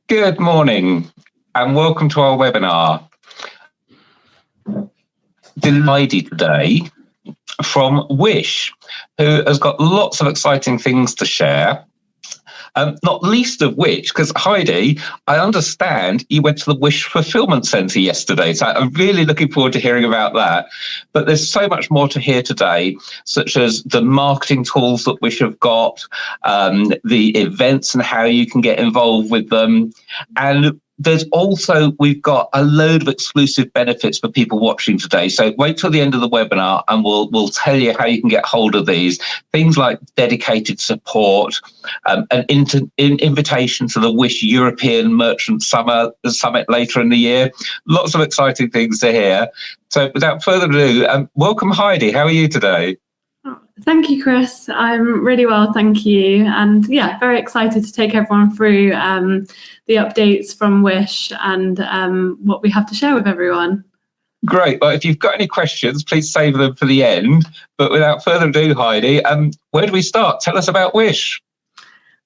Good morning and welcome to our webinar. Delighted today from Wish, who has got lots of exciting things to share. Not least of which, because Heidi, I understand you went to the Wish Fulfillment Centre yesterday, so I'm really looking forward to hearing about that. But there's so much more to hear today, such as the marketing tools that Wish have got, the events and how you can get involved with them. And there's also, we've got a load of exclusive benefits for people watching today. So wait till the end of the webinar and we'll tell you how you can get hold of these. Things like dedicated support, an invitation to the Wish European Merchant Summit later in the year. Lots of exciting things to hear. So without further ado, welcome Heidi. How are you today? Thank you, Chris. I'm really well, thank you. And yeah, very excited to take everyone through the updates from Wish and what we have to share with everyone. Great. Well, if you've got any questions, please save them for the end. But without further ado, Heidi, where do we start? Tell us about Wish.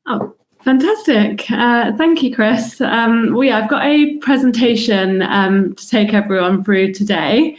Oh, fantastic. Thank you, Chris. I've got a presentation to take everyone through today.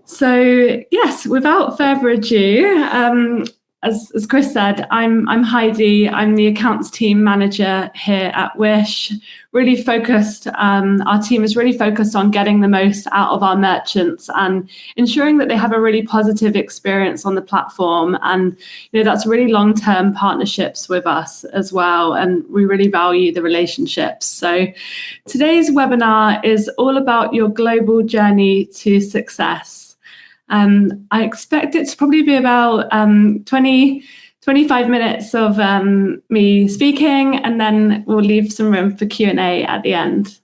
So yes, without further ado, as Chris said, I'm Heidi. I'm the accounts team manager here at Wish. Really focused. Our team is really focused on getting the most out of our merchants and ensuring that they have a really positive experience on the platform. And that's really long-term partnerships with us as well. And we really value the relationships. So today's webinar is all about your global journey to success. I expect it to probably be about 25 minutes of me speaking, and then we'll leave some room for Q&A at the end.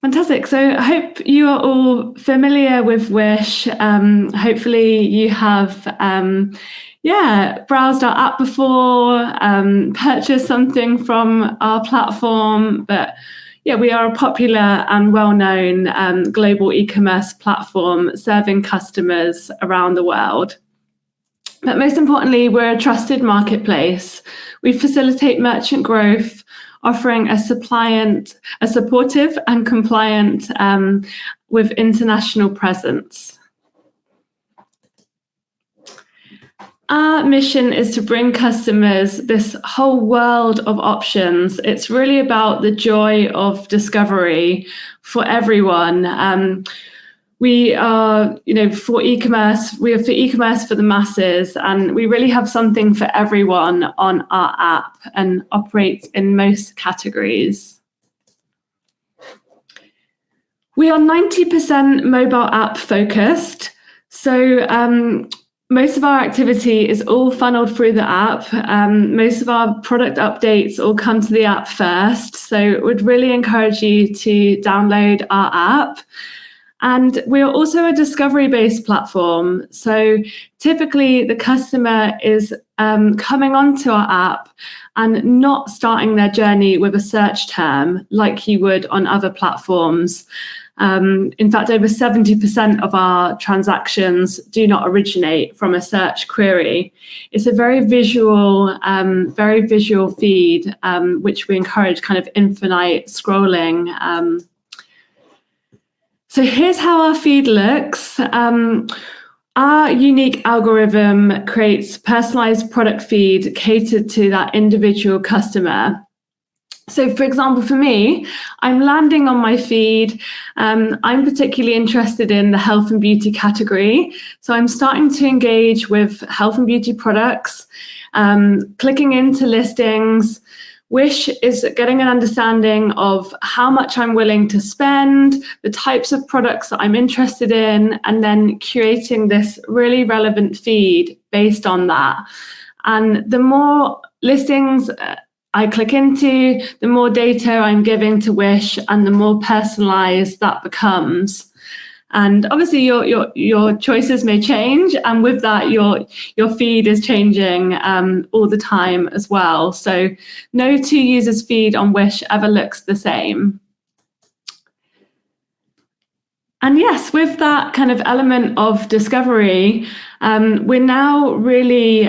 Fantastic. So I hope you are all familiar with Wish. Hopefully you have browsed our app before, purchased something from our platform, but yeah, we are a popular and well-known global e-commerce platform serving customers around the world. But most importantly, we're a trusted marketplace. We facilitate merchant growth, offering a supportive and compliant with international presence. Our mission is to bring customers this whole world of options. It's really about the joy of discovery for everyone. We are, for e-commerce, we are for e-commerce for the masses, and we really have something for everyone on our app and operate in most categories. We are 90% mobile app focused. So most of our activity is all funneled through the app. Most of our product updates all come to the app first. So we'd really encourage you to download our app. And we are also a discovery-based platform. So typically the customer is coming onto our app and not starting their journey with a search term like you would on other platforms. In fact, over 70% of our transactions do not originate from a search query. It's a very visual feed, which we encourage kind of infinite scrolling. So here's how our feed looks. Our unique algorithm creates personalized product feed catered to that individual customer. So for example, for me, I'm landing on my feed. I'm particularly interested in the health and beauty category. So I'm starting to engage with health and beauty products, clicking into listings. Wish is getting an understanding of how much I'm willing to spend, the types of products that I'm interested in, and then curating this really relevant feed based on that. And the more listings I click into, the more data I'm giving to Wish, and the more personalized that becomes. And obviously your choices may change, and with that your feed is changing all the time as well. So no two users' feed on Wish ever looks the same. And yes, with that kind of element of discovery, we're now really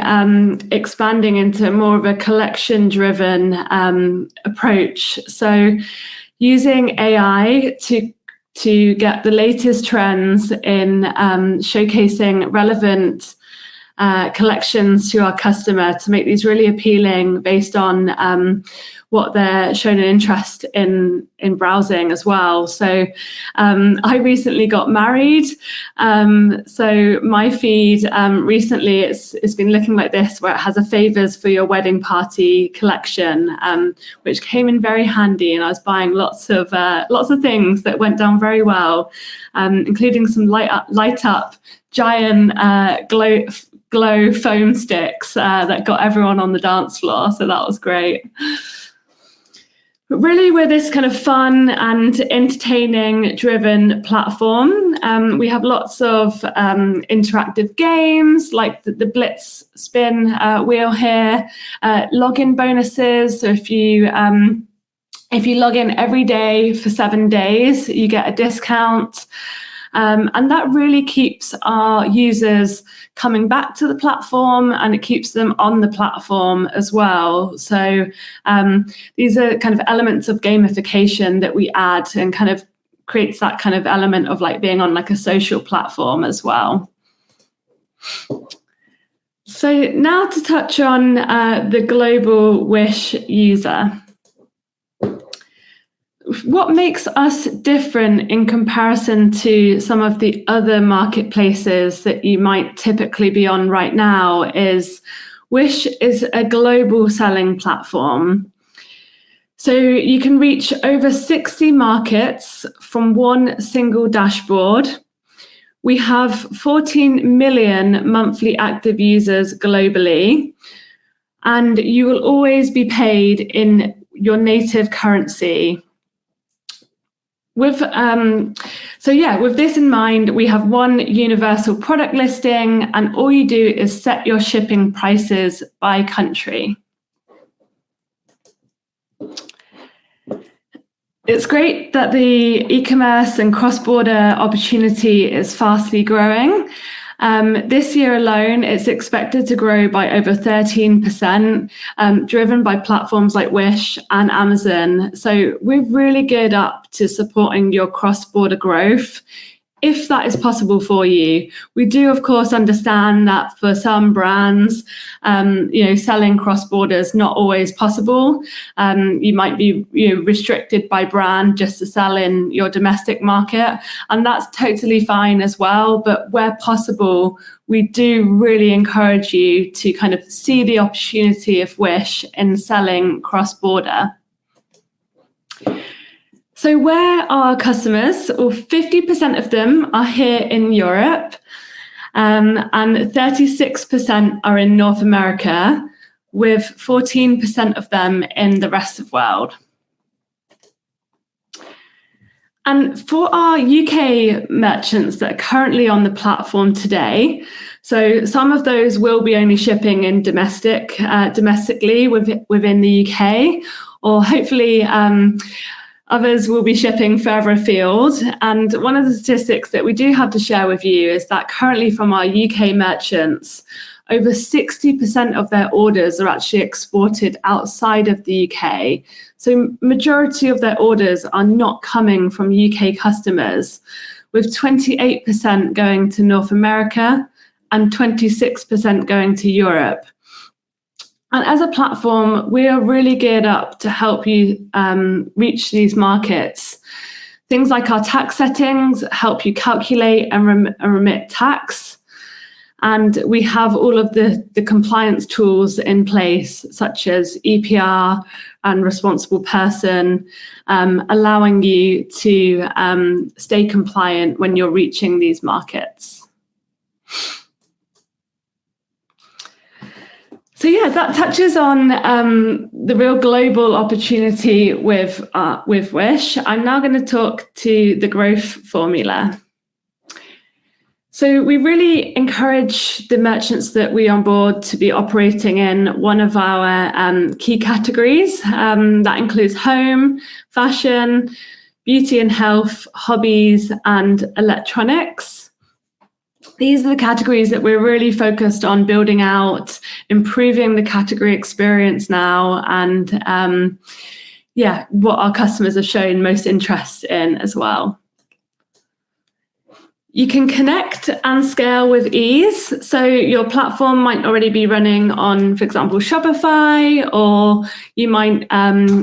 expanding into more of a collection-driven approach. So using AI to get the latest trends in showcasing relevant collections to our customer to make these really appealing based on what they're shown an interest in browsing as well. So I recently got married. So my feed recently it's been looking like this, where it has a favors for your wedding party collection, which came in very handy. And I was buying lots of things that went down very well, including some light up giant glow foam sticks that got everyone on the dance floor. So that was great. But really, we're this kind of fun and entertaining driven platform. We have lots of interactive games like the Blitz spin wheel here, login bonuses. So if you log in every day for 7 days, you get a discount. And that really keeps our users coming back to the platform, and it keeps them on the platform as well. So these are kind of elements of gamification that we add, and kind of creates that kind of element of like being on like a social platform as well. So now to touch on the global Wish user. What makes us different in comparison to some of the other marketplaces that you might typically be on right now is Wish is a global selling platform. So you can reach over 60 markets from one single dashboard. We have 14 million monthly active users globally, and you will always be paid in your native currency. With this in mind, we have one universal product listing, and all you do is set your shipping prices by country. It's great that the e-commerce and cross-border opportunity is fastly growing. This year alone, it's expected to grow by over 13%, driven by platforms like Wish and Amazon. So we're really geared up to supporting your cross-border growth, if that is possible for you. We do, of course, understand that for some brands, selling cross-border is not always possible. You might be restricted by brand just to sell in your domestic market, and that's totally fine as well. But where possible, we do really encourage you to kind of see the opportunity of Wish in selling cross-border. So where are customers? Well, 50% of them are here in Europe, and 36% are in North America, with 14% of them in the rest of the world. And for our UK merchants that are currently on the platform today, so some of those will be only shipping in domestically within the UK, or hopefully others will be shipping further afield. And one of the statistics that we do have to share with you is that currently from our UK merchants, over 60% of their orders are actually exported outside of the UK. So majority of their orders are not coming from UK customers, with 28% going to North America and 26% going to Europe. And as a platform, we are really geared up to help you reach these markets. Things like our tax settings help you calculate and remit tax. And we have all of the compliance tools in place, such as EPR and responsible person, allowing you to stay compliant when you're reaching these markets. So yeah, that touches on the real global opportunity with Wish. I'm now going to talk to the growth formula. So we really encourage the merchants that we onboard to be operating in one of our key categories. That includes home, fashion, beauty and health, hobbies, and electronics. These are the categories that we're really focused on building out, improving the category experience now, and what our customers have shown most interest in as well. You can connect and scale with ease. So your platform might already be running on, for example, Shopify, or you might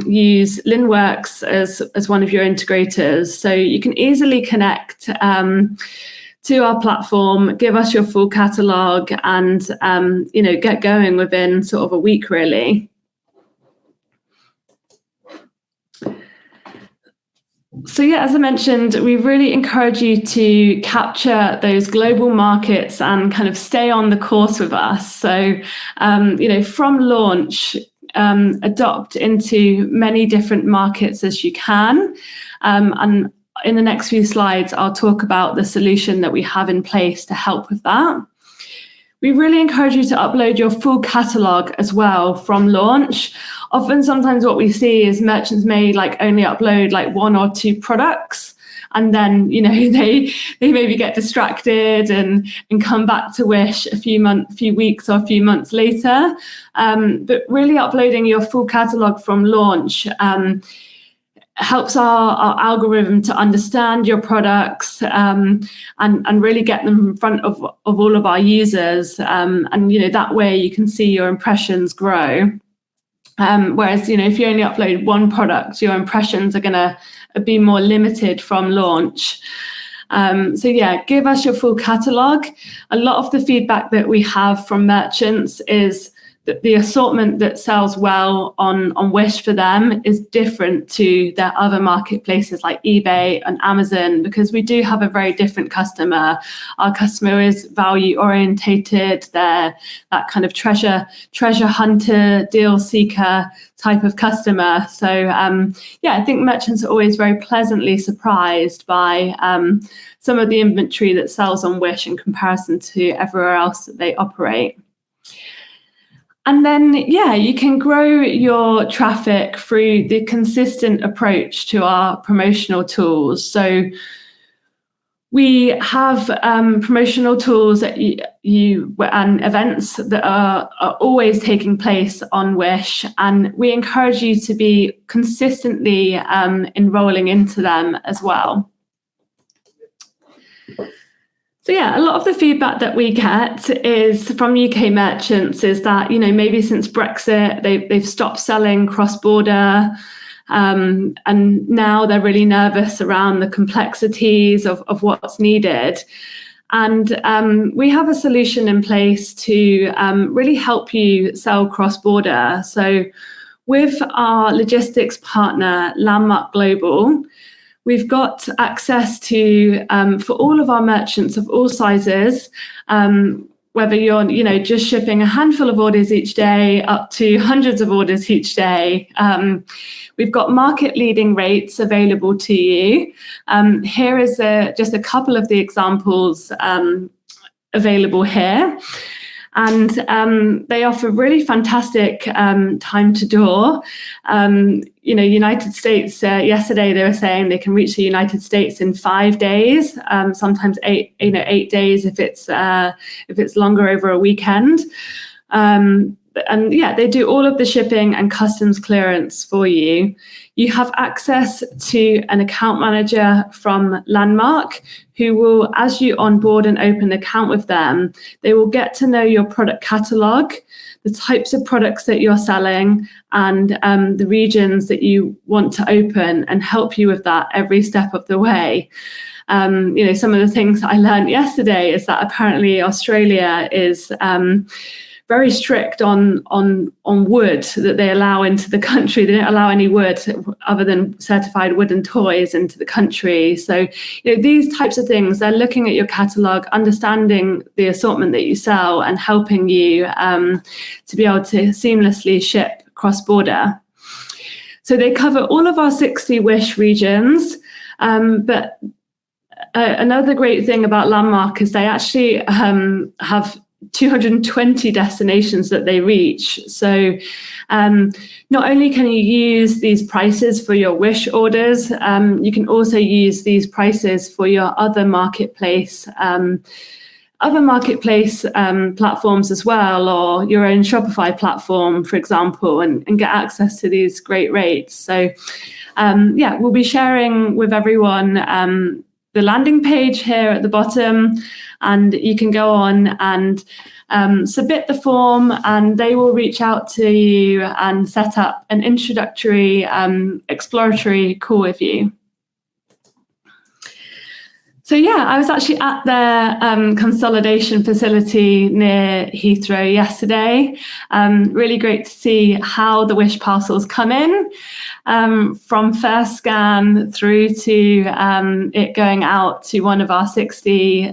use Linworks as one of your integrators. So you can easily connect to our platform, give us your full catalog, and get going within sort of a week, really. So as I mentioned, we really encourage you to capture those global markets and kind of stay on the course with us. So, from launch, adopt into many different markets as you can. And in the next few slides, I'll talk about the solution that we have in place to help with that. We really encourage you to upload your full catalog as well from launch. Often, sometimes what we see is merchants may only upload 1 or 2 products, and then they maybe get distracted and come back to Wish a few weeks or a few months later. But really uploading your full catalog from launch helps our algorithm to understand your products and really get them in front of all of our users. And that way you can see your impressions grow. Whereas if you only upload 1 product, your impressions are going to be more limited from launch. Give us your full catalog. A lot of the feedback that we have from merchants is that the assortment that sells well on Wish for them is different to their other marketplaces like eBay and Amazon, because we do have a very different customer. Our customer is value orientated. They're that kind of treasure hunter, deal seeker type of customer. So I think merchants are always very pleasantly surprised by some of the inventory that sells on Wish in comparison to everywhere else that they operate. And then, you can grow your traffic through the consistent approach to our promotional tools. So we have promotional tools and events that are always taking place on Wish, and we encourage you to be consistently enrolling into them as well. So a lot of the feedback that we get is from UK merchants is that, maybe since Brexit, they've stopped selling cross-border, and now they're really nervous around the complexities of what's needed. And we have a solution in place to really help you sell cross-border. So with our logistics partner, Landmark Global, we've got access to, for all of our merchants of all sizes, whether you're just shipping a handful of orders each day up to hundreds of orders each day. We've got market leading rates available to you. Here is just a couple of the examples available here. And they offer really fantastic time to door. United States, yesterday they were saying they can reach the United States in 5 days, sometimes 8 days if it's longer over a weekend. They do all of the shipping and customs clearance for you. You have access to an account manager from Landmark who will, as you onboard and open an account with them, they will get to know your product catalog, the types of products that you're selling, and the regions that you want to open, and help you with that every step of the way. Some of the things I learned yesterday is that apparently Australia is very strict on wood that they allow into the country. They don't allow any wood other than certified wooden toys into the country. So, these types of things, they're looking at your catalog, understanding the assortment that you sell, and helping you to be able to seamlessly ship cross-border. So they cover all of our 60 Wish regions, but another great thing about Landmark is they actually have 220 destinations that they reach. So not only can you use these prices for your Wish orders, you can also use these prices for your other marketplace platforms as well, or your own Shopify platform, for example, and get access to these great rates. So we'll be sharing with everyone the landing page here at the bottom, and you can go on and submit the form, and they will reach out to you and set up an introductory exploratory call with you. So I was actually at their consolidation facility near Heathrow yesterday. Really great to see how the Wish parcels come in, from first scan through to it going out to one of our 60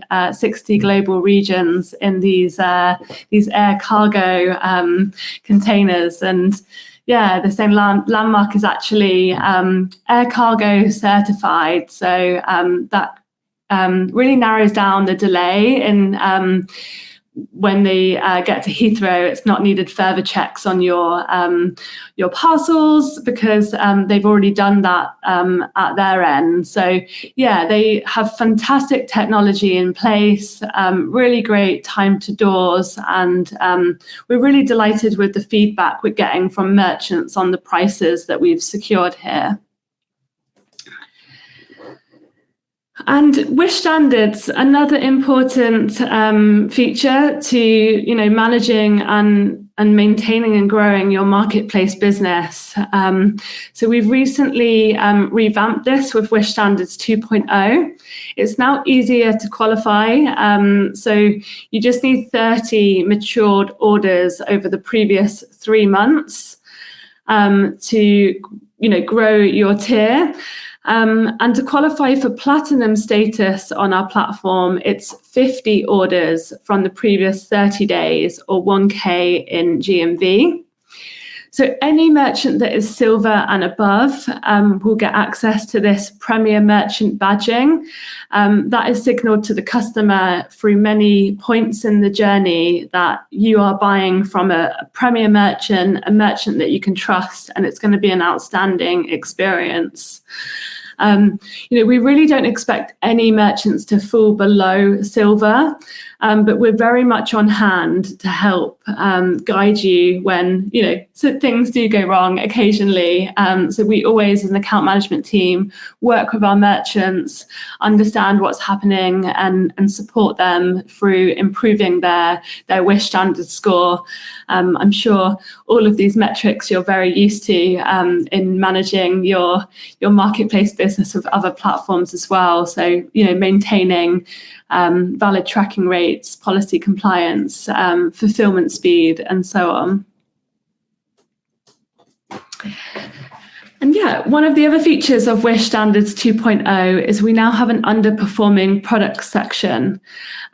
global regions in these air cargo containers. And the same landmark is actually air cargo certified. So that really narrows down the delay in when they get to Heathrow. It's not needed further checks on your parcels, because they've already done that at their end. So they have fantastic technology in place, really great time to doors, and we're really delighted with the feedback we're getting from merchants on the prices that we've secured here. And Wish standards, another important feature to managing and maintaining and growing your marketplace business. So we've recently revamped this with Wish Standards 2.0. It's now easier to qualify. So you just need 30 matured orders over the previous 3 months to grow your tier. And to qualify for platinum status on our platform, it's 50 orders from the previous 30 days or 1K in GMV. So any merchant that is silver and above will get access to this premier merchant badging. That is signaled to the customer through many points in the journey that you are buying from a premier merchant, a merchant that you can trust, and it's going to be an outstanding experience. We really don't expect any merchants to fall below silver, but we're very much on hand to help guide you when, so things do go wrong occasionally. So we always, as an account management team, work with our merchants, understand what's happening, and support them through improving their Wish standard score. I'm sure all of these metrics you're very used to in managing your marketplace business with other platforms as well. So, maintaining valid tracking rates, policy compliance, fulfillment speed, and so on. And one of the other features of Wish Standards 2.0 is we now have an underperforming products section.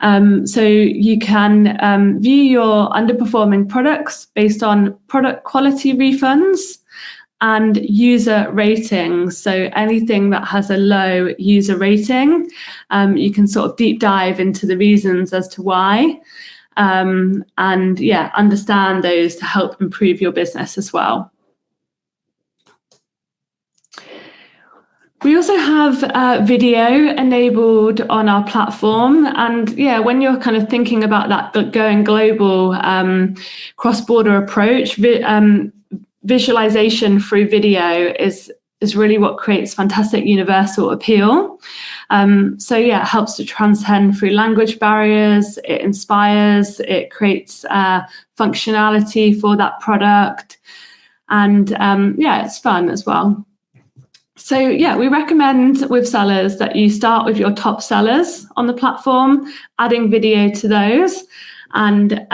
So you can view your underperforming products based on product quality refunds and user ratings. So anything that has a low user rating, you can sort of deep dive into the reasons as to why, and understand those to help improve your business as well. We also have video enabled on our platform. And when you're kind of thinking about that going global cross-border approach, visualization through video is really what creates fantastic universal appeal. It helps to transcend through language barriers. It inspires, it creates functionality for that product. And it's fun as well. So we recommend with sellers that you start with your top sellers on the platform, adding video to those, and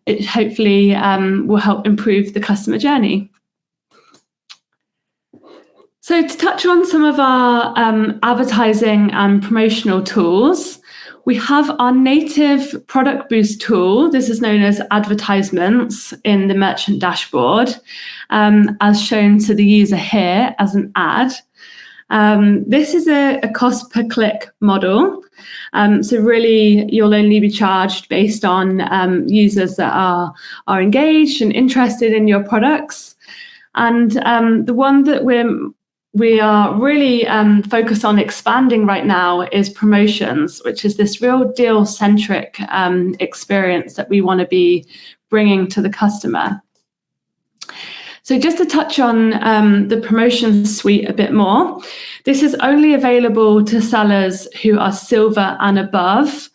it hopefully will help improve the customer journey. So to touch on some of our advertising and promotional tools, we have our native product boost tool. This is known as advertisements in the merchant dashboard, as shown to the user here as an ad. This is a cost per click model. So really, you'll only be charged based on users that are engaged and interested in your products. And the one that we are really focused on expanding right now is promotions, which is this real deal-centric experience that we want to be bringing to the customer. So just to touch on the promotion suite a bit more, this is only available to sellers who are silver and above,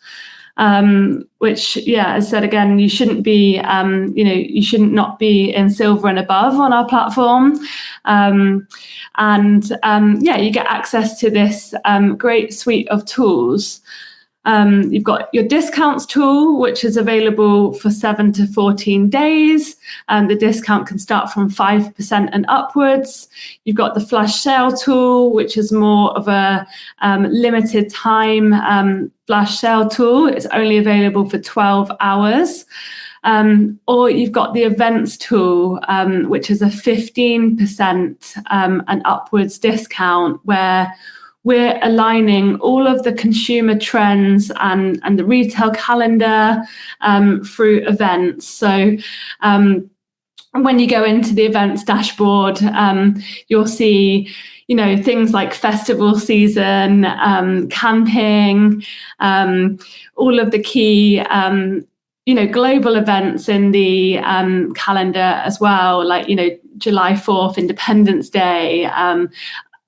which, yeah, as said again, you shouldn't be, you should not be in silver and above on our platform. You get access to this great suite of tools. You've got your discounts tool, which is available for 7 to 14 days. The discount can start from 5% and upwards. You've got the flash sale tool, which is more of a limited time flash sale tool. It's only available for 12 hours. Or you've got the events tool, which is a 15% and upwards discount, where we're aligning all of the consumer trends and the retail calendar through events. So when you go into the events dashboard, you'll see, things like festival season, camping, all of the key, global events in the calendar as well, like, July 4th, Independence Day,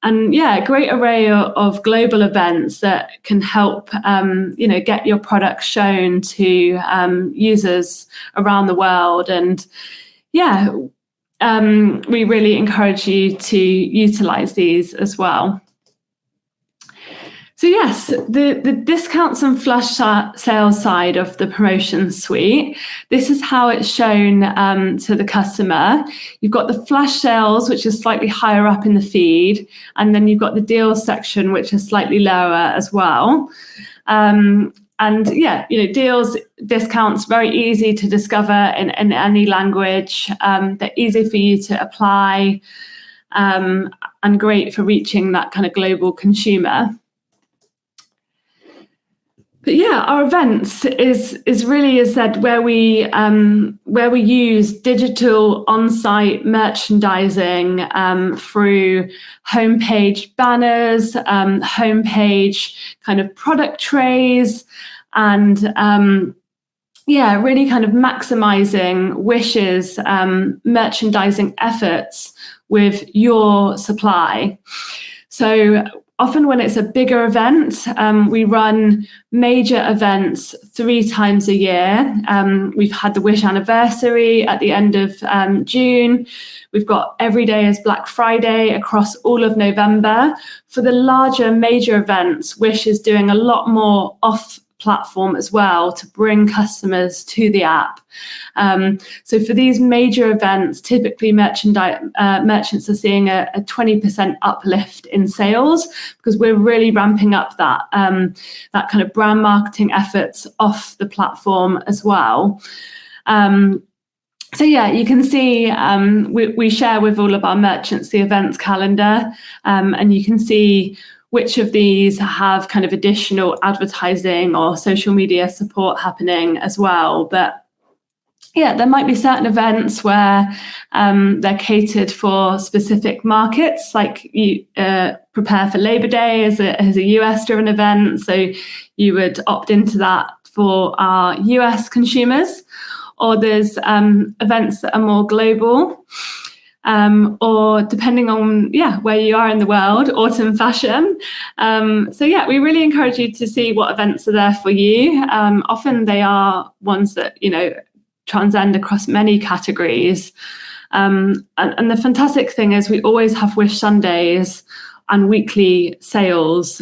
and a great array of global events that can help, get your product shown to users around the world. And we really encourage you to utilize these as well. So yes, the discounts and flash sales side of the promotion suite, this is how it's shown to the customer. You've got the flash sales, which is slightly higher up in the feed, and then you've got the deals section, which is slightly lower as well. Deals, discounts, very easy to discover in any language. They're easy for you to apply, and great for reaching that kind of global consumer. But our events is really, as said, where we use digital on-site merchandising through homepage banners, homepage kind of product trays, and really kind of maximizing Wish's merchandising efforts with your supply. So often when it's a bigger event, we run major events 3 times a year. We've had the Wish anniversary at the end of June. We've got every day is Black Friday across all of November. For the larger major events, Wish is doing a lot more off-platform as well to bring customers to the app. So for these major events, typically merchants are seeing a 20% uplift in sales, because we're really ramping up that kind of brand marketing efforts off the platform as well. You can see we share with all of our merchants the events calendar, and you can see which of these have kind of additional advertising or social media support happening as well. But there might be certain events where they're catered for specific markets, like you prepare for Labor Day as a US-driven event, so you would opt into that for our US consumers. Or there's events that are more global, or depending on where you are in the world, autumn fashion. We really encourage you to see what events are there for you. Often they are ones that transcend across many categories. And the fantastic thing is we always have Wish Sundays and weekly sales.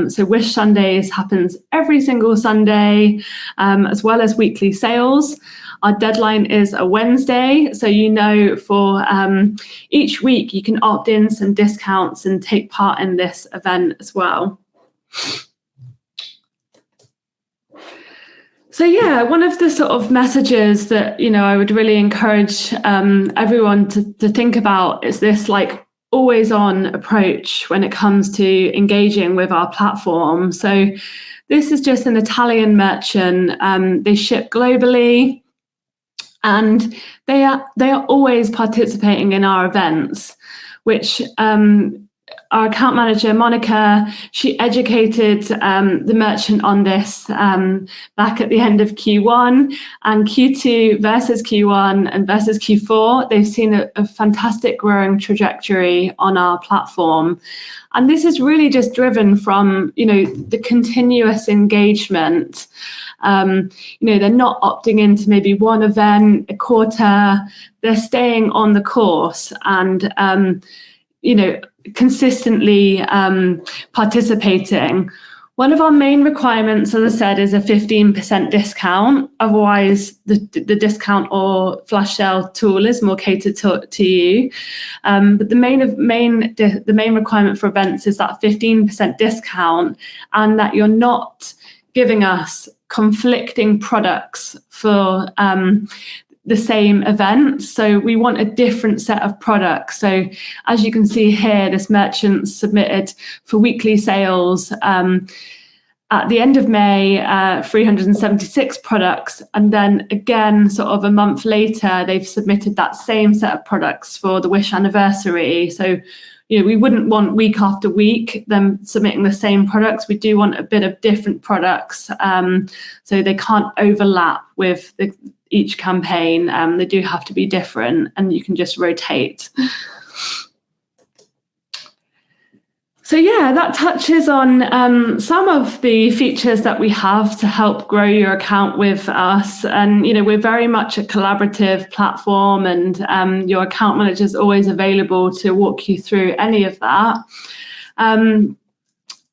So Wish Sundays happens every single Sunday, as well as weekly sales. Our deadline is a Wednesday, so for each week you can opt in some discounts and take part in this event as well. So one of the sort of messages that I would really encourage everyone to think about is this, like, always-on approach when it comes to engaging with our platform. So this is just an Italian merchant. They ship globally, and they are always participating in our events, which our account manager, Monica, she educated the merchant on this back at the end of Q1, and Q2 versus Q1 and versus Q4, they've seen a fantastic growing trajectory on our platform. And this is really just driven from, the continuous engagement. They're not opting into maybe one event a quarter, they're staying on the course and, consistently participating. One of our main requirements, as I said, is a 15% discount. Otherwise, the discount or flash sale tool is more catered to you. But the main requirement for events is that 15% discount, and that you're not giving us conflicting products for the same event. So we want a different set of products. So as you can see here, this merchant submitted for weekly sales at the end of May, 376 products. And then again, sort of a month later, they've submitted that same set of products for the Wish anniversary. So we wouldn't want week after week them submitting the same products. We do want a bit of different products, so they can't overlap with each campaign. They do have to be different, and you can just rotate. So that touches on some of the features that we have to help grow your account with us. And, we're very much a collaborative platform, and your account manager is always available to walk you through any of that.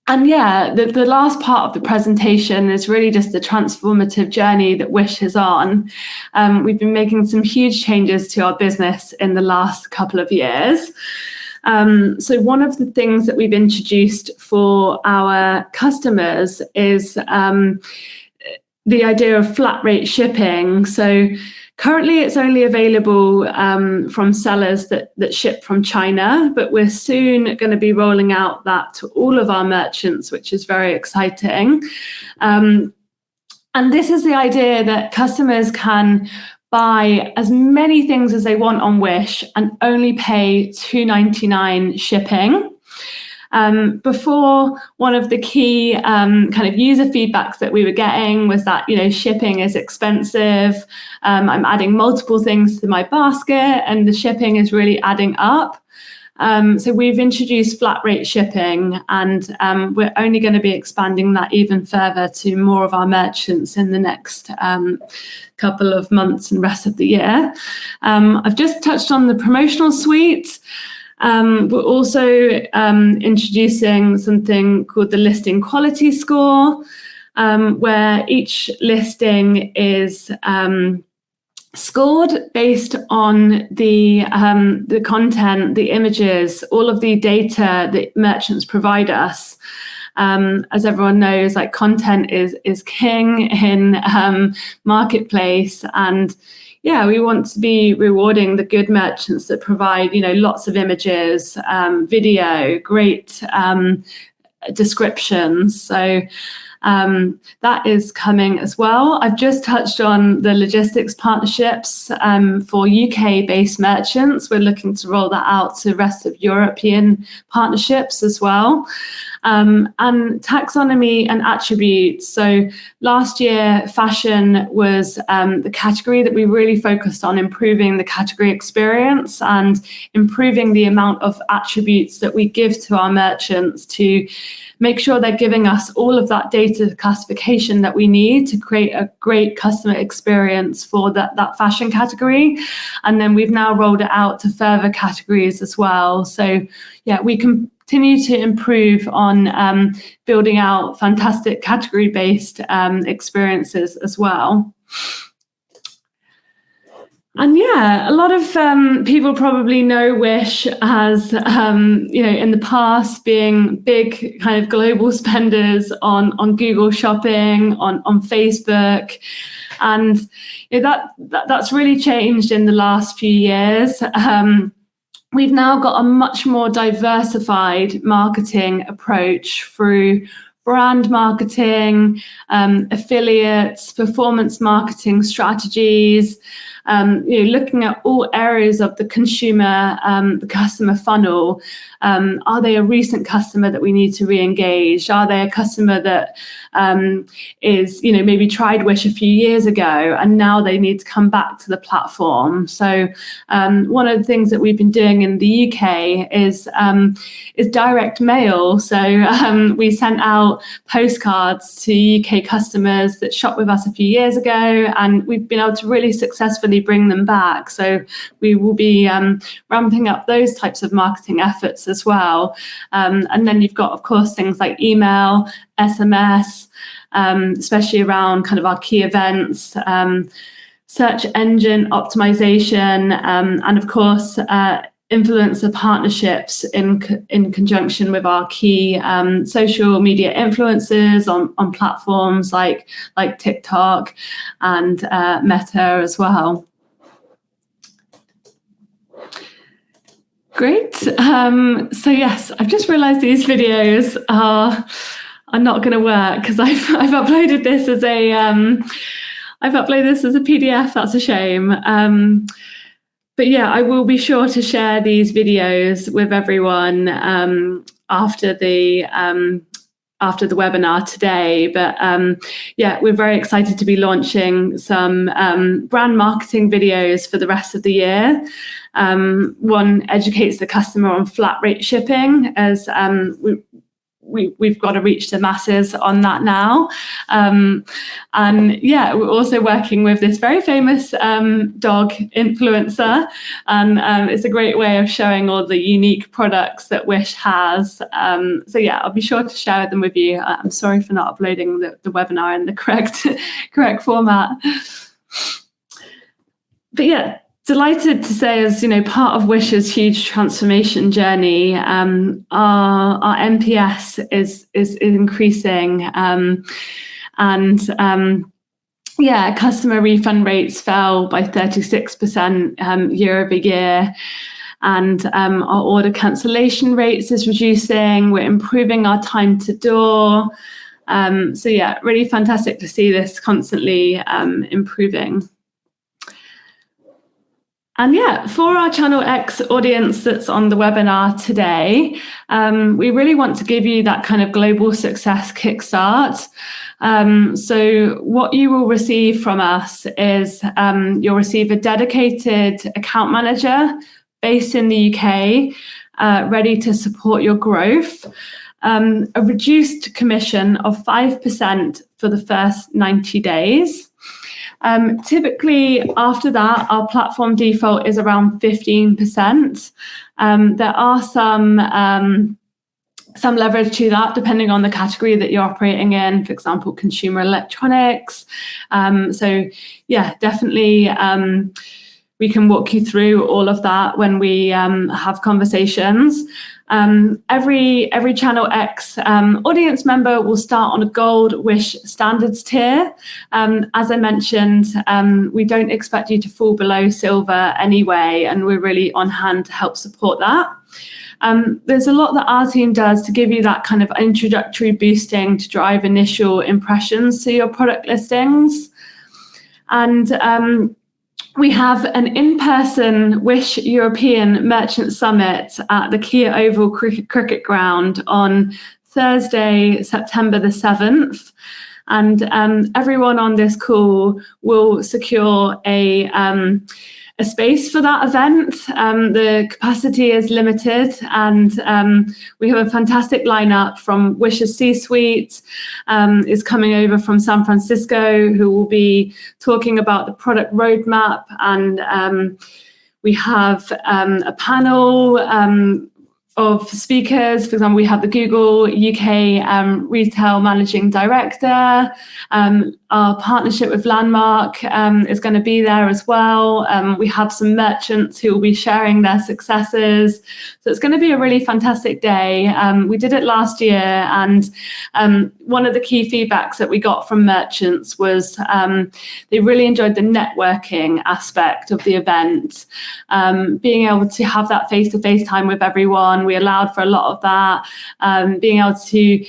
The last part of the presentation is really just the transformative journey that Wish is on. We've been making some huge changes to our business in the last couple of years. So one of the things that we've introduced for our customers is the idea of flat rate shipping. So currently it's only available from sellers that ship from China, but we're soon going to be rolling out that to all of our merchants, which is very exciting. And this is the idea that customers can buy as many things as they want on Wish and only pay $2.99 shipping. Before, one of the key kind of user feedbacks that we were getting was that, shipping is expensive. I'm adding multiple things to my basket and the shipping is really adding up. So we've introduced flat rate shipping, and we're only going to be expanding that even further to more of our merchants in the next couple of months and rest of the year. I've just touched on the promotional suite. We're also introducing something called the listing quality score, where each listing is scored based on the content, the images, all of the data that merchants provide us. As everyone knows, content is king in marketplace, and we want to be rewarding the good merchants that provide lots of images, video, great descriptions. So that is coming as well. I've just touched on the logistics partnerships for UK-based merchants. We're looking to roll that out to the rest of European partnerships as well. And taxonomy and attributes. So last year, fashion was the category that we really focused on improving the category experience and improving the amount of attributes that we give to our merchants to make sure they're giving us all of that data classification that we need to create a great customer experience for that fashion category. And then we've now rolled it out to further categories as well. So we continue to improve on building out fantastic category-based experiences as well. And a lot of people probably know Wish as, in the past being big kind of global spenders on Google Shopping, on Facebook. And that's really changed in the last few years. we've now got a much more diversified marketing approach through brand marketing, affiliates, performance marketing strategies, looking at all areas of the the customer funnel. Are they a recent customer that we need to re-engage? Are they a customer that is, maybe tried Wish a few years ago and now they need to come back to the platform? So one of the things that we've been doing in the UK is direct mail. So we sent out postcards to UK customers that shopped with us a few years ago, and we've been able to really successfully bring them back. So we will be ramping up those types of marketing efforts as well. And then you've got, of course, things like email, SMS, especially around kind of our key events, search engine optimization, and of course, influencer partnerships in conjunction with our key social media influencers on platforms like TikTok and Meta as well. Great. So yes, I've just realized these videos are not going to work because I've uploaded this as a PDF. That's a shame. But yeah, I will be sure to share these videos with everyone after the webinar today. But yeah, we're very excited to be launching some brand marketing videos for the rest of the year. One educates the customer on flat rate shipping, as we've got to reach the masses on that now. And yeah, we're also working with this very famous dog influencer, and it's a great way of showing all the unique products that Wish has. So yeah, I'll be sure to share them with you. I'm sorry for not uploading the webinar in the correct format. But yeah, delighted to say, as part of Wish's huge transformation journey, our NPS is increasing, and yeah, customer refund rates fell by 36% year over year, and our order cancellation rates is reducing. We're improving our time to door. So yeah, really fantastic to see this constantly improving. And yeah, for our Channel X audience that's on the webinar today, we really want to give you that kind of global success kickstart. So what you will receive from us is you'll receive a dedicated account manager based in the UK, ready to support your growth, a reduced commission of 5% for the first 90 days. Typically, after that, our platform default is around 15%. There are some leverage to that, depending on the category that you're operating in, for example, consumer electronics. So yeah, definitely we can walk you through all of that when we have conversations. Every Channel X audience member will start on a Gold Wish Standards tier. As I mentioned, we don't expect you to fall below Silver anyway, and we're really on hand to help support that. There's a lot that our team does to give you that kind of introductory boosting to drive initial impressions to your product listings. And we have an in-person Wish European Merchant Summit at the Kia Oval Cricket Ground on Thursday, September the 7th. And everyone on this call will secure a space for that event. The capacity is limited, and we have a fantastic lineup from Wish's C-suite is coming over from San Francisco, who will be talking about the product roadmap, and we have a panel speakers. For example, we have the Google UK Retail Managing Director. Our partnership with Landmark is going to be there as well. We have some merchants who will be sharing their successes. So it's going to be a really fantastic day. We did it last year, and one of the key feedbacks that we got from merchants was they really enjoyed the networking aspect of the event, being able to have that face-to-face time with everyone. We allowed for a lot of that, being able to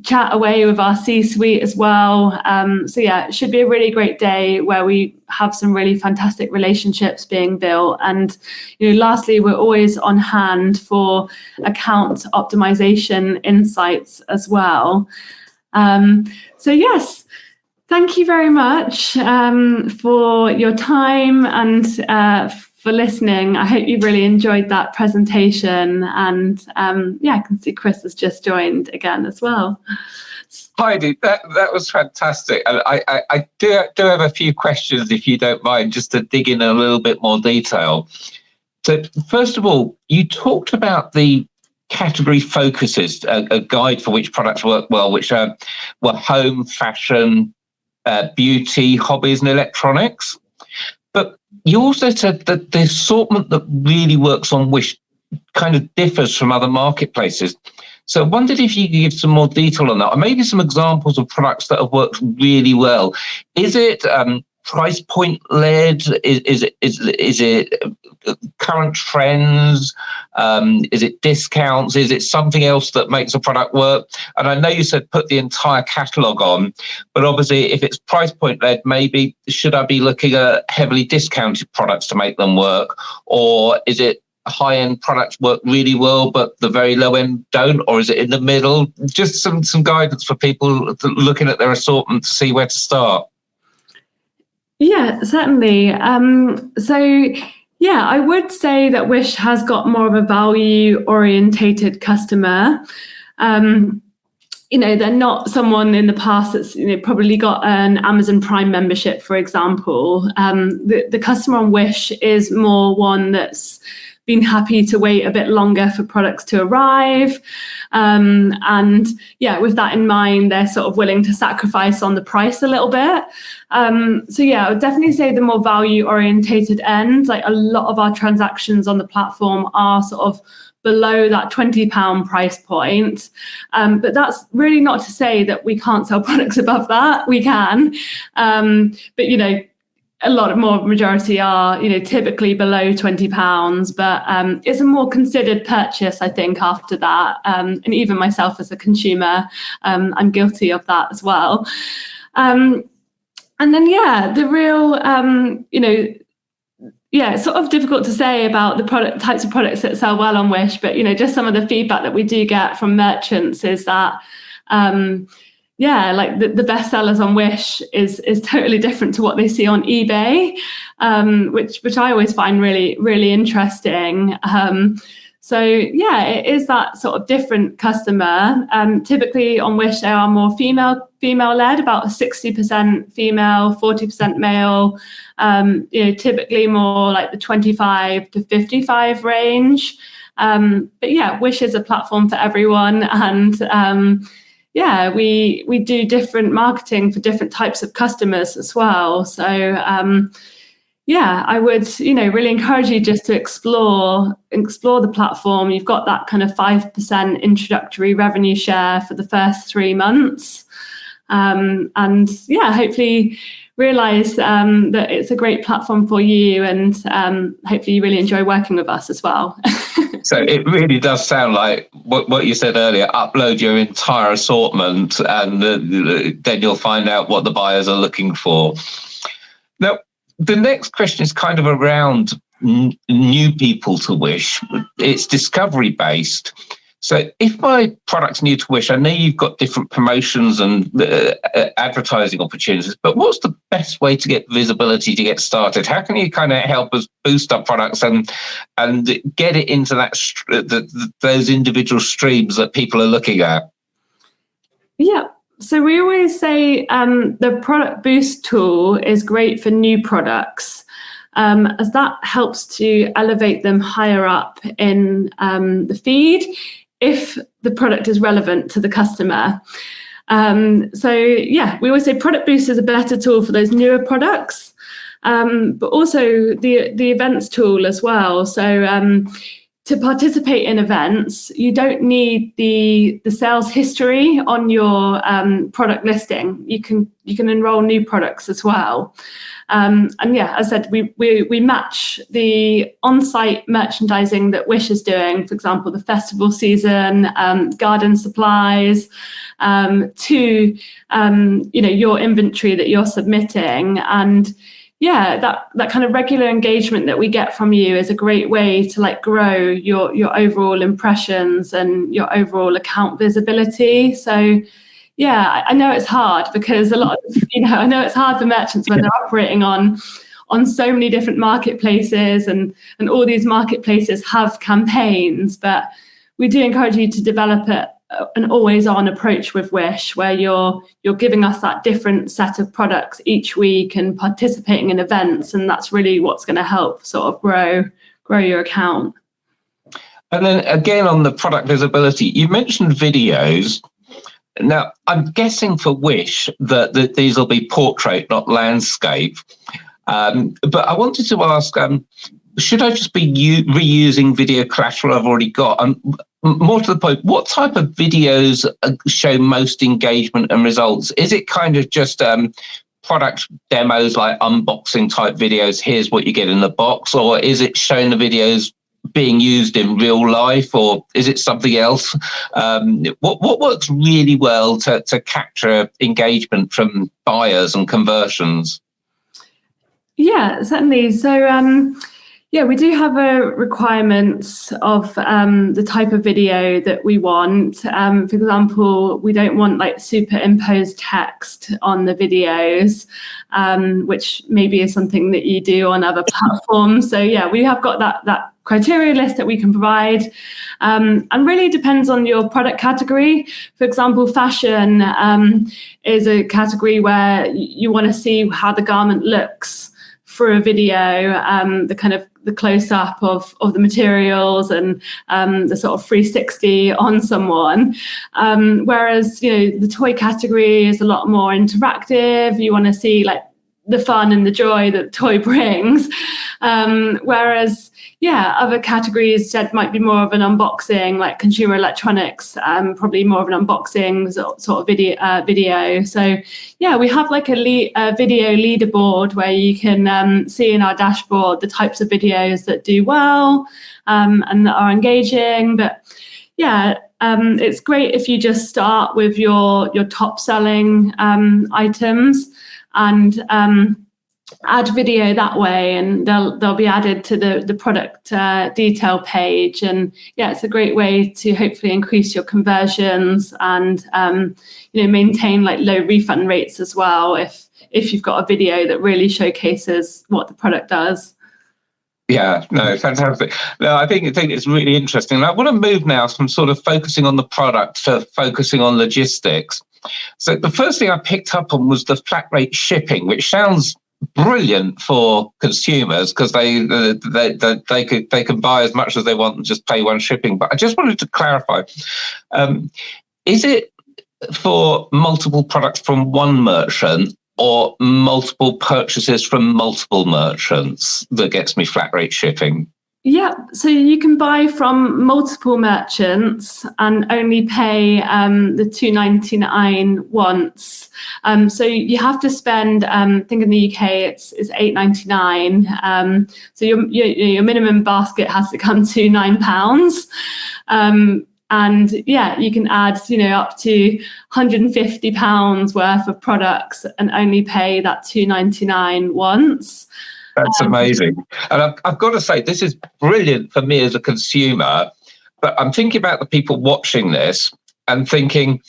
chat away with our C-suite as well. So yeah, it should be a really great day where we have some really fantastic relationships being built. And lastly, we're always on hand for account optimization insights as well. So yes, thank you very much for your time and for listening. I hope you really enjoyed that presentation. And I can see Chris has just joined again as well. Heidi, that was fantastic. And I do have a few questions, if you don't mind, just to dig in a little bit more detail. So first of all, you talked about the category focuses, a guide for which products work well, which were home, fashion, beauty, hobbies and electronics. But you also said that the assortment that really works on Wish kind of differs from other marketplaces. So I wondered if you could give some more detail on that, or maybe some examples of products that have worked really well. Is it price point led? Is it current trends? Is it discounts? Is it something else that makes a product work? And I know you said put the entire catalogue on, but obviously if it's price point led, maybe should I be looking at heavily discounted products to make them work? Or is it high-end products work really well, but the very low end don't? Or is it in the middle? Just some guidance for people looking at their assortment to see where to start. Yeah, certainly. I would say that Wish has got more of a value-orientated customer. They're not someone in the past that's probably got an Amazon Prime membership, for example. The customer on Wish is more one that's been happy to wait a bit longer for products to arrive. With that in mind, they're sort of willing to sacrifice on the price a little bit. I would definitely say the more value-orientated end, like a lot of our transactions on the platform are sort of below that £20 price point. But that's really not to say that we can't sell products above that. We can. A lot more majority are, typically below £20, but it's a more considered purchase, I think, after that. And even myself as a consumer, I'm guilty of that as well. The real, it's sort of difficult to say about the types of products that sell well on Wish, but, just some of the feedback that we do get from merchants is that, the best sellers on Wish is totally different to what they see on eBay, which I always find really, really interesting. It is that sort of different customer. Typically on Wish, they are more female-led, about 60% female, 40% male, typically more like the 25 to 55 range. Wish is a platform for everyone. And we do different marketing for different types of customers as well. So, I would, really encourage you just to explore the platform. You've got that kind of 5% introductory revenue share for the first 3 months. Hopefully realize that it's a great platform for you, and hopefully you really enjoy working with us as well. So it really does sound like what you said earlier, upload your entire assortment and then you'll find out what the buyers are looking for. Now, the next question is kind of around new people to Wish. It's discovery based. So if my product's new to Wish, I know you've got different promotions and advertising opportunities, but what's the best way to get visibility to get started? How can you kind of help us boost our products and get it into those individual streams that people are looking at? Yeah. So we always say the product boost tool is great for new products. as that helps to elevate them higher up in the feed if the product is relevant to the customer. We always say product boost is a better tool for those newer products, but also the events tool as well. So to participate in events, you don't need the sales history on your product listing. You can enroll new products as well. As I said, we match the on-site merchandising that Wish is doing, for example, the festival season, garden supplies, to your inventory that you're submitting. And that kind of regular engagement that we get from you is a great way to grow your overall impressions and your overall account visibility. So I know it's hard because I know it's hard for merchants when they're operating on so many different marketplaces, and all these marketplaces have campaigns, but we do encourage you to develop an always-on approach with Wish, where you're giving us that different set of products each week and participating in events, and that's really what's going to help sort of grow your account. And then again on the product visibility, you mentioned videos. Now, I'm guessing for Wish that these will be portrait, not landscape. But I wanted to ask, should I just be reusing video collateral I've already got? More to the point, what type of videos show most engagement and results? Is it kind of just product demos like unboxing type videos, here's what you get in the box, or is it showing the videos being used in real life, or is it something else? What works really well to capture engagement from buyers and conversions? Yeah, certainly. So we do have requirements of the type of video that we want. For example, we don't want superimposed text on the videos, which maybe is something that you do on other platforms. So we have got that criteria list that we can provide, and really depends on your product category. For example, fashion is a category where you want to see how the garment looks for a video, the close-up of the materials and the sort of 360 on someone. Whereas, the toy category is a lot more interactive. You want to see the fun and the joy that the toy brings. Whereas, other categories that might be more of an unboxing, like consumer electronics, probably more of an unboxing sort of video. So, we have a video leaderboard where you can see in our dashboard the types of videos that do well and that are engaging. But it's great if you just start with your top selling items and add video that way, and they'll be added to the product detail page. And it's a great way to hopefully increase your conversions and maintain low refund rates as well if you've got a video that really showcases what the product does. Yeah, no, fantastic. No, I think it's really interesting. I want to move now from sort of focusing on the product to focusing on logistics. So the first thing I picked up on was the flat rate shipping, which sounds brilliant for consumers because they can buy as much as they want and just pay one shipping. But I just wanted to clarify, is it for multiple products from one merchant or multiple purchases from multiple merchants that gets me flat rate shipping? Yeah, so you can buy from multiple merchants and only pay the $2.99 once. So you have to spend, I think in the UK it's $8.99. So your minimum basket has to come to £9. And you can add, up to £150 worth of products and only pay that $2.99 once. That's amazing. And I've got to say, this is brilliant for me as a consumer, but I'm thinking about the people watching this and thinking,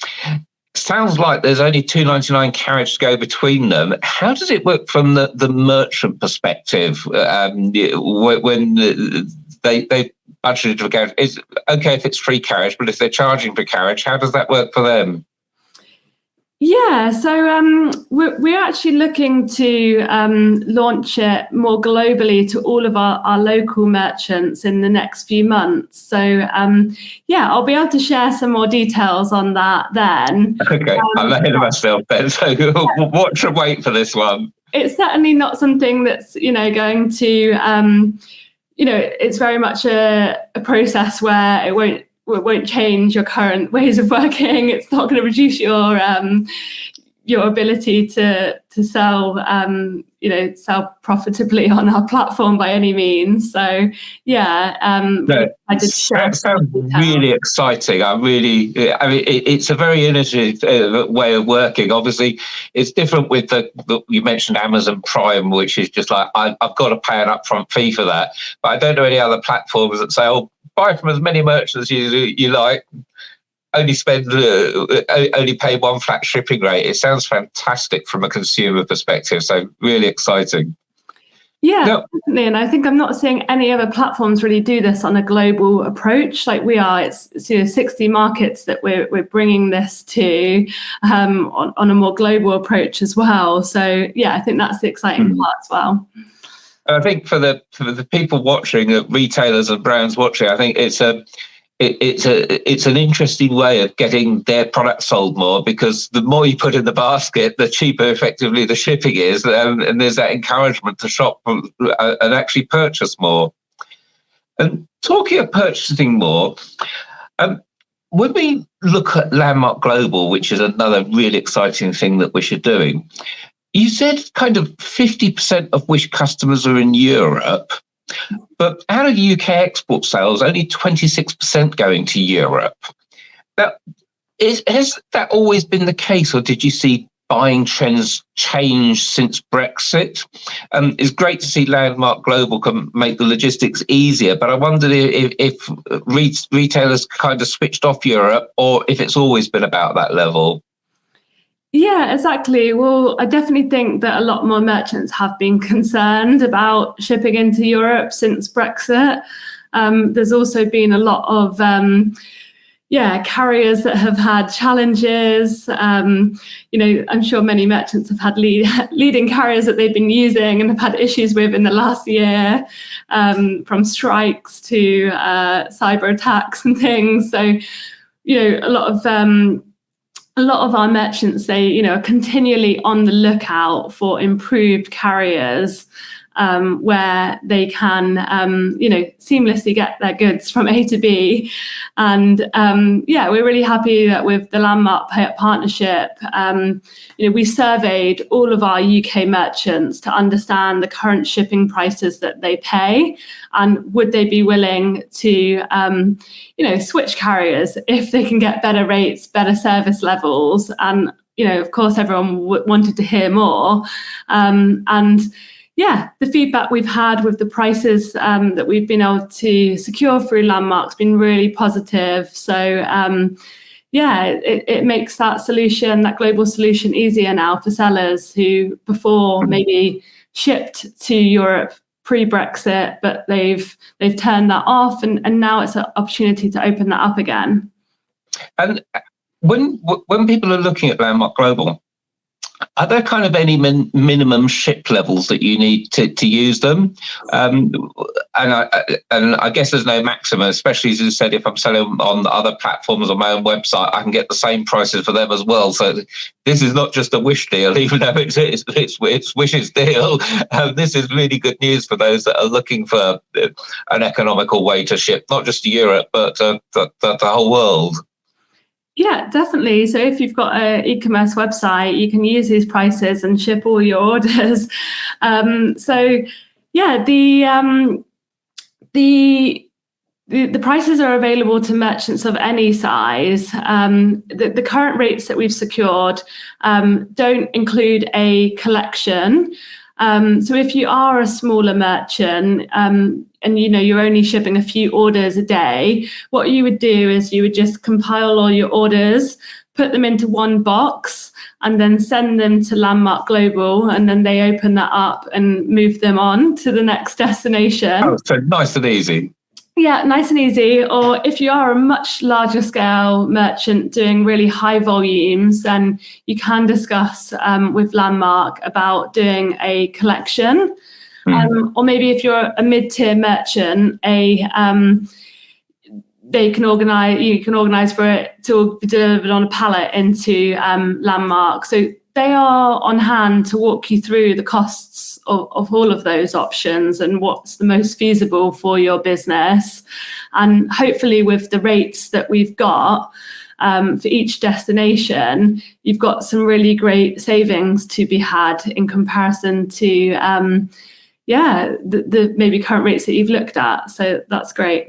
sounds like there's only $2.99 carriage to go between them. How does it work from the merchant perspective when they budgeted for carriage? Is okay if it's free carriage, but if they're charging for carriage, how does that work for them? Yeah, so we're actually looking to launch it more globally to all of our local merchants in the next few months. So yeah, I'll be able to share some more details on that then. Okay, I'm ahead of myself then, so watch and wait for this one. It's certainly not something that's, going to, it's very much a process where it won't change your current ways of working. It's not going to reduce your ability to sell, sell proprofitably on our platform by any means. So yeah, that sounds really exciting. It's a very innovative way of working. Obviously, it's different with you mentioned Amazon Prime, which is just like I've got to pay an upfront fee for that. But I don't know any other platforms that say, "Oh, buy from as many merchants as you like. Only pay one flat shipping rate." It sounds fantastic from a consumer perspective. So really exciting. Yeah, definitely. And I think I'm not seeing any other platforms really do this on a global approach like we are. It's 60 markets that we're bringing this to on a more global approach as well. So yeah, I think that's the exciting part as well. I think for the people watching, retailers and brands watching, I think it's an interesting way of getting their product sold more, because the more you put in the basket, the cheaper effectively the shipping is, and there's that encouragement to shop and actually purchase more. And talking of purchasing more, when we look at Landmark Global, which is another really exciting thing that Wish are doing, you said kind of 50% of Wish customers are in Europe. But out of UK export sales, only 26% going to Europe. Now, has that always been the case, or did you see buying trends change since Brexit? It's great to see Landmark Global can make the logistics easier, but I wondered if retailers kind of switched off Europe, or if it's always been about that level. Yeah, exactly. Well, I definitely think that a lot more merchants have been concerned about shipping into Europe since Brexit. There's also been a lot of carriers that have had challenges. I'm sure many merchants have had leading carriers that they've been using and have had issues with in the last year, from strikes to cyber attacks and things. So, a lot of our merchants, they, are continually on the lookout for improved carriers where they can, seamlessly get their goods from A to B. And we're really happy that with the Landmark partnership, we surveyed all of our UK merchants to understand the current shipping prices that they pay, and would they be willing to, switch carriers if they can get better rates, better service levels. And, of course, everyone wanted to hear more. The feedback we've had with the prices that we've been able to secure through Landmark's been really positive. So, it makes that solution, that global solution, easier now for sellers who before maybe shipped to Europe pre-Brexit, but they've turned that off, and now it's an opportunity to open that up again. And when people are looking at Landmark Global, are there kind of any minimum ship levels that you need to use them? And I guess there's no maximum, especially as you said, if I'm selling on other platforms on my own website, I can get the same prices for them as well. So this is not just a Wish deal, even though it's Wish's deal. This is really good news for those that are looking for an economical way to ship, not just to Europe, but the whole world. Yeah, definitely. So if you've got an e-commerce website, you can use these prices and ship all your orders. The prices are available to merchants of any size. The current rates that we've secured don't include a collection. So if you are a smaller merchant and you're only shipping a few orders a day, what you would do is you would just compile all your orders, put them into one box, and then send them to Landmark Global, and then they open that up and move them on to the next destination. Oh, so nice and easy. Yeah, nice and easy. Or if you are a much larger scale merchant doing really high volumes, then you can discuss with Landmark about doing a collection. Or maybe if you're a mid-tier merchant, you can organise for it to be delivered on a pallet into Landmark. So they are on hand to walk you through the costs of all of those options and what's the most feasible for your business. And hopefully with the rates that we've got for each destination, you've got some really great savings to be had in comparison to the maybe current rates that you've looked at. So that's great.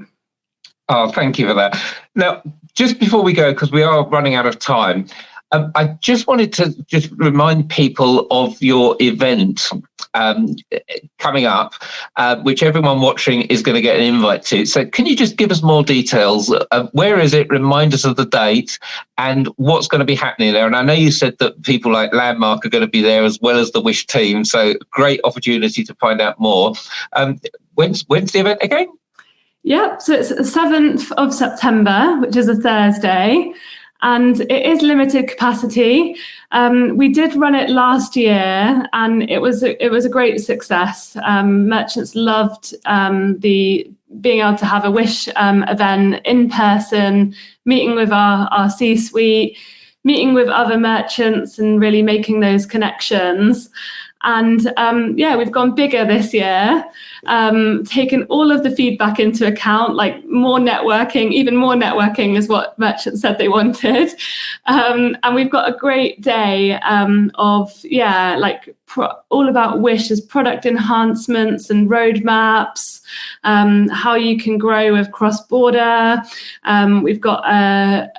Oh, thank you for that. Now, just before we go, because we are running out of time, I just wanted to just remind people of your event coming up, which everyone watching is going to get an invite to. So can you just give us more details? Where is it? Remind us of the date and what's going to be happening there. And I know you said that people like Landmark are going to be there as well as the Wish team. So great opportunity to find out more. When's the event again? Yep, so it's the 7th of September, which is a Thursday, and it is limited capacity. We did run it last year, and it was a great success. Merchants loved the being able to have a Wish event in person, meeting with our C-suite, meeting with other merchants, and really making those connections. And we've gone bigger this year, taken all of the feedback into account, like more networking, even more networking is what merchants said they wanted. And we've got a great day of all about Wish as product enhancements and roadmaps, how you can grow with cross-border. We've got a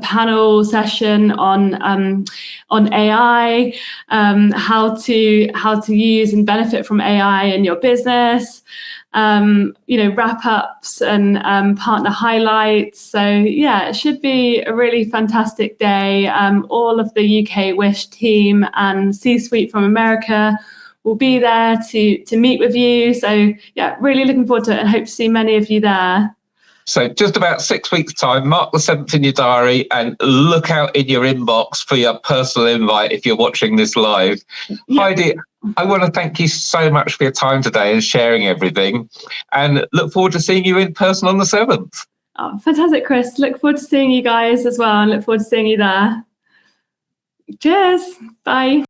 panel session on AI, how to use and benefit from AI in your business, wrap-ups and partner highlights. So it should be a really fantastic day. All of the UK Wish team and C-suite from America will be there to meet with you. So really looking forward to it and hope to see many of you there. So just about 6 weeks' time, mark the 7th in your diary and look out in your inbox for your personal invite if you're watching this live. Yep. Heidi, I want to thank you so much for your time today and sharing everything, and look forward to seeing you in person on the 7th. Oh, fantastic, Chris. Look forward to seeing you guys as well, and look forward to seeing you there. Cheers. Bye.